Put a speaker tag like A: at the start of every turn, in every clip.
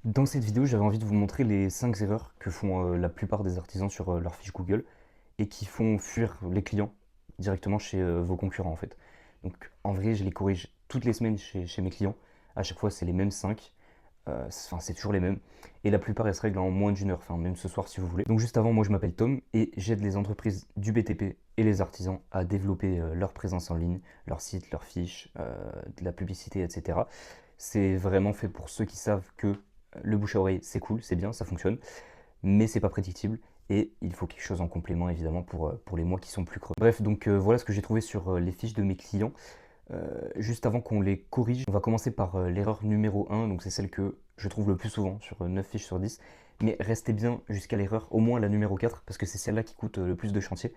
A: Dans cette vidéo, j'avais envie de vous montrer les 5 erreurs que font la plupart des artisans sur leur fiche Google et qui font fuir les clients directement chez vos concurrents en fait. Donc en vrai, je les corrige toutes les semaines chez mes clients. À chaque fois, c'est les mêmes 5. Enfin, c'est toujours les mêmes. Et la plupart, elles se règlent en moins d'une heure, enfin même ce soir si vous voulez. Donc juste avant, moi je m'appelle Tom et j'aide les entreprises du BTP et les artisans à développer leur présence en ligne, leur site, leurs fiches, de la publicité, etc. C'est vraiment fait pour ceux qui savent que le bouche à oreille, c'est cool, c'est bien, ça fonctionne, mais c'est pas prédictible et il faut quelque chose en complément évidemment pour les mois qui sont plus creux. Bref, donc voilà ce que j'ai trouvé sur les fiches de mes clients. Juste avant qu'on les corrige, on va commencer par l'erreur numéro 1, donc c'est celle que je trouve le plus souvent sur 9 fiches sur 10. Mais restez bien jusqu'à l'erreur, au moins la numéro 4, parce que c'est celle-là qui coûte le plus de chantier.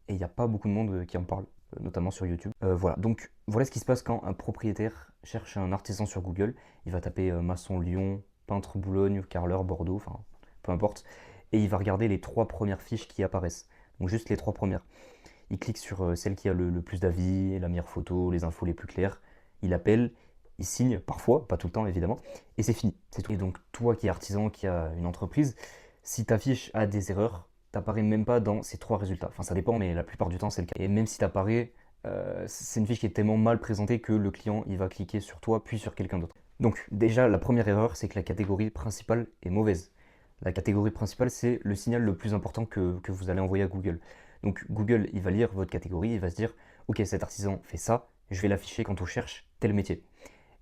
A: Et il n'y a pas beaucoup de monde qui en parle, notamment sur YouTube. Voilà, donc voilà ce qui se passe quand un propriétaire cherche un artisan sur Google. Il va taper maçon Lyon, peintre Boulogne, carreleur Bordeaux, enfin peu importe. Et il va regarder les 3 premières fiches qui apparaissent. Donc juste les 3 premières. Il clique sur celle qui a le plus d'avis, la meilleure photo, les infos les plus claires. Il appelle, il signe, parfois, pas tout le temps évidemment, et c'est fini, c'est tout. Et donc toi qui es artisan, qui a une entreprise, si ta fiche a des erreurs, t'apparais même pas dans ces 3 résultats. Enfin ça dépend, mais la plupart du temps c'est le cas. Et même si t'apparais, c'est une fiche qui est tellement mal présentée que le client il va cliquer sur toi puis sur quelqu'un d'autre. Donc déjà la première erreur c'est que la catégorie principale est mauvaise. La catégorie principale c'est le signal le plus important que vous allez envoyer à Google. Donc Google, il va lire votre catégorie, il va se dire, ok, cet artisan fait ça, je vais l'afficher quand on cherche tel métier.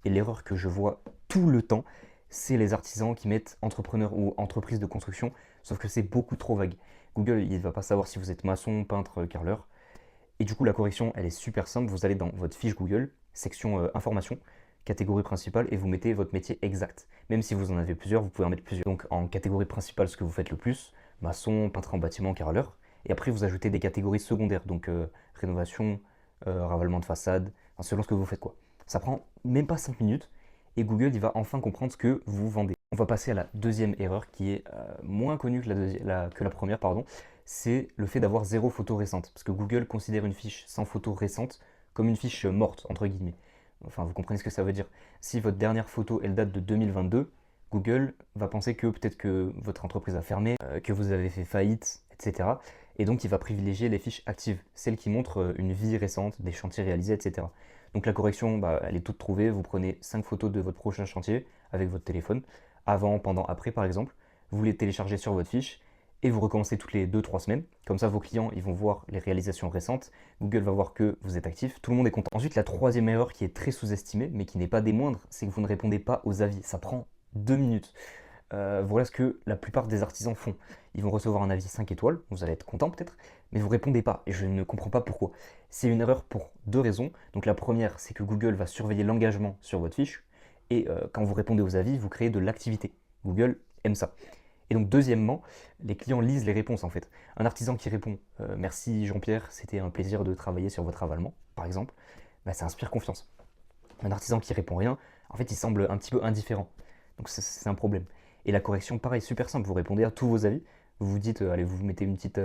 A: Et l'erreur que je vois tout le temps, c'est les artisans qui mettent entrepreneur ou entreprise de construction, sauf que c'est beaucoup trop vague. Google, il ne va pas savoir si vous êtes maçon, peintre, carreleur. Et du coup, la correction, elle est super simple. Vous allez dans votre fiche Google, section information, catégorie principale, et vous mettez votre métier exact. Même si vous en avez plusieurs, vous pouvez en mettre plusieurs. Donc en catégorie principale, ce que vous faites le plus, maçon, peintre en bâtiment, carreleur. Et après, vous ajoutez des catégories secondaires, donc rénovation, ravalement de façade, enfin, selon ce que vous faites quoi. Ça prend même pas 5 minutes, et Google, il va enfin comprendre ce que vous vendez. On va passer à la deuxième erreur, qui est moins connue que que la première, pardon. C'est le fait d'avoir 0 photo récente. Parce que Google considère une fiche sans photo récente comme une fiche morte, entre guillemets. Enfin, vous comprenez ce que ça veut dire. Si votre dernière photo, elle date de 2022, Google va penser que peut-être que votre entreprise a fermé, que vous avez fait faillite, etc. Et donc, il va privilégier les fiches actives, celles qui montrent une vie récente, des chantiers réalisés, etc. Donc, la correction, bah, elle est toute trouvée. Vous prenez 5 photos de votre prochain chantier avec votre téléphone, avant, pendant, après, par exemple. Vous les téléchargez sur votre fiche et vous recommencez toutes les 2-3 semaines. Comme ça, vos clients ils vont voir les réalisations récentes. Google va voir que vous êtes actif. Tout le monde est content. Ensuite, la troisième erreur qui est très sous-estimée, mais qui n'est pas des moindres, c'est que vous ne répondez pas aux avis. Ça prend 2 minutes. Voilà ce que la plupart des artisans font. Ils vont recevoir un avis 5 étoiles, vous allez être content peut-être, mais vous ne répondez pas. Et je ne comprends pas pourquoi. C'est une erreur pour 2 raisons. Donc la première, c'est que Google va surveiller l'engagement sur votre fiche. Et quand vous répondez aux avis, vous créez de l'activité. Google aime ça. Et donc deuxièmement, les clients lisent les réponses en fait. Un artisan qui répond merci Jean-Pierre, c'était un plaisir de travailler sur votre ravalement, par exemple, bah, ça inspire confiance. Un artisan qui répond rien, en fait il semble un petit peu indifférent. Donc c'est un problème. Et la correction, pareil, super simple, vous répondez à tous vos avis, vous vous dites, allez, vous mettez une petite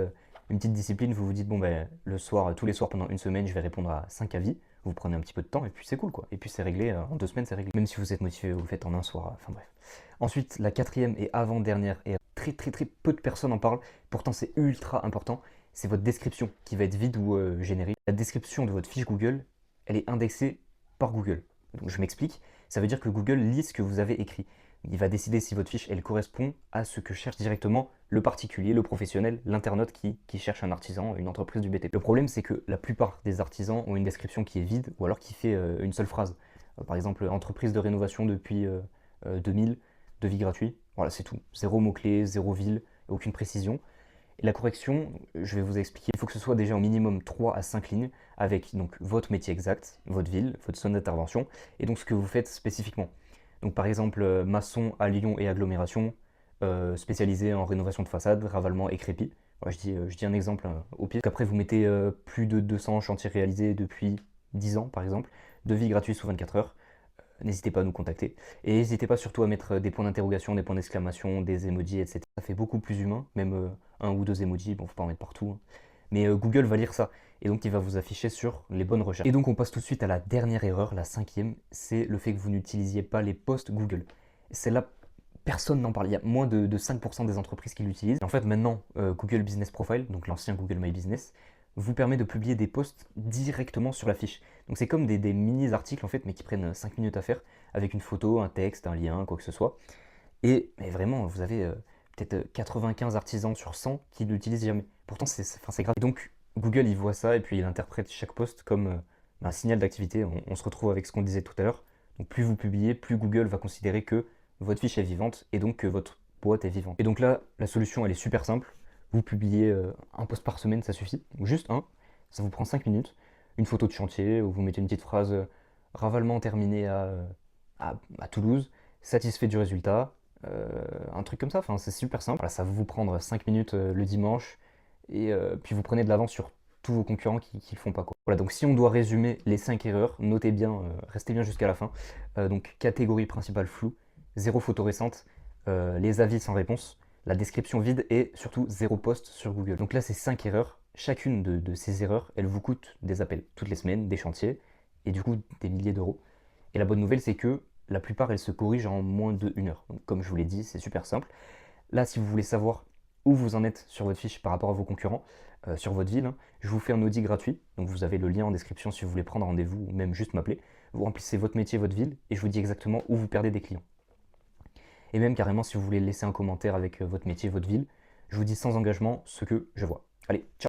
A: discipline, vous vous dites, bon ben le soir, tous les soirs pendant une semaine, je vais répondre à 5 avis, vous prenez un petit peu de temps et puis c'est cool quoi. Et puis c'est réglé, en 2 semaines c'est réglé. Même si vous êtes motivé, vous le faites en un soir, enfin bref. Ensuite, la quatrième et avant-dernière, et très très très peu de personnes en parlent, pourtant c'est ultra important, c'est votre description qui va être vide ou générique. La description de votre fiche Google, elle est indexée par Google. Donc je m'explique, ça veut dire que Google lit ce que vous avez écrit. Il va décider si votre fiche elle correspond à ce que cherche directement le particulier, le professionnel, l'internaute qui cherche un artisan, une entreprise du BTP. Le problème c'est que la plupart des artisans ont une description qui est vide ou alors qui fait une seule phrase. Par exemple, entreprise de rénovation depuis 2000, devis gratuit. Voilà, c'est tout. Zéro mot-clé, zéro ville, aucune précision. Et la correction, je vais vous expliquer. Il faut que ce soit déjà au minimum 3 à 5 lignes avec donc votre métier exact, votre ville, votre zone d'intervention et donc ce que vous faites spécifiquement. Donc par exemple, maçon à Lyon et agglomération, spécialisé en rénovation de façade, ravalement et crépi. Voilà, je dis un exemple au pire. Après, vous mettez plus de 200 chantiers réalisés depuis 10 ans, par exemple. Devis gratuit sous 24 heures. N'hésitez pas à nous contacter. Et n'hésitez pas surtout à mettre des points d'interrogation, des points d'exclamation, des emojis, etc. Ça fait beaucoup plus humain, même un ou deux emojis, bon, faut pas en mettre partout, hein. Mais Google va lire ça, et donc il va vous afficher sur les bonnes recherches. Et donc on passe tout de suite à la dernière erreur, la cinquième, c'est le fait que vous n'utilisiez pas les posts Google. Celle-là, personne n'en parle. Il y a moins de 5% des entreprises qui l'utilisent. En fait, maintenant, Google Business Profile, donc l'ancien Google My Business, vous permet de publier des posts directement sur la fiche. Donc c'est comme des mini-articles en fait, mais qui prennent 5 minutes à faire, avec une photo, un texte, un lien, quoi que ce soit. Et mais vraiment, vous avez peut-être 95 artisans sur 100 qui ne l'utilisent jamais. Pourtant, c'est grave. Et donc, Google, il voit ça et puis il interprète chaque post comme un signal d'activité. On se retrouve avec ce qu'on disait tout à l'heure. Donc, plus vous publiez, plus Google va considérer que votre fiche est vivante et donc que votre boîte est vivante. Et donc là, la solution, elle est super simple. Vous publiez un post par semaine, ça suffit. Juste un. Ça vous prend 5 minutes. Une photo de chantier où vous mettez une petite phrase ravalement terminée à Toulouse, satisfait du résultat, un truc comme ça, enfin, c'est super simple. Voilà, ça va vous prendre 5 minutes le dimanche, et puis vous prenez de l'avance sur tous vos concurrents qui ne le font pas, quoi. Voilà, donc si on doit résumer les 5 erreurs, notez bien, restez bien jusqu'à la fin. Donc catégorie principale floue, zéro photo récente, les avis sans réponse, la description vide et surtout zéro post sur Google. Donc là, c'est 5 erreurs. Chacune de ces erreurs, elle vous coûte des appels toutes les semaines, des chantiers, et du coup des milliers d'euros. Et la bonne nouvelle, c'est que la plupart, elles se corrigent en moins de 1 heure. Donc, comme je vous l'ai dit, c'est super simple. Là, si vous voulez savoir où vous en êtes sur votre fiche par rapport à vos concurrents, sur votre ville, hein, je vous fais un audit gratuit. Donc, vous avez le lien en description si vous voulez prendre rendez-vous ou même juste m'appeler. Vous remplissez votre métier, votre ville, et je vous dis exactement où vous perdez des clients. Et même carrément, si vous voulez laisser un commentaire avec votre métier, votre ville, je vous dis sans engagement ce que je vois. Allez, ciao!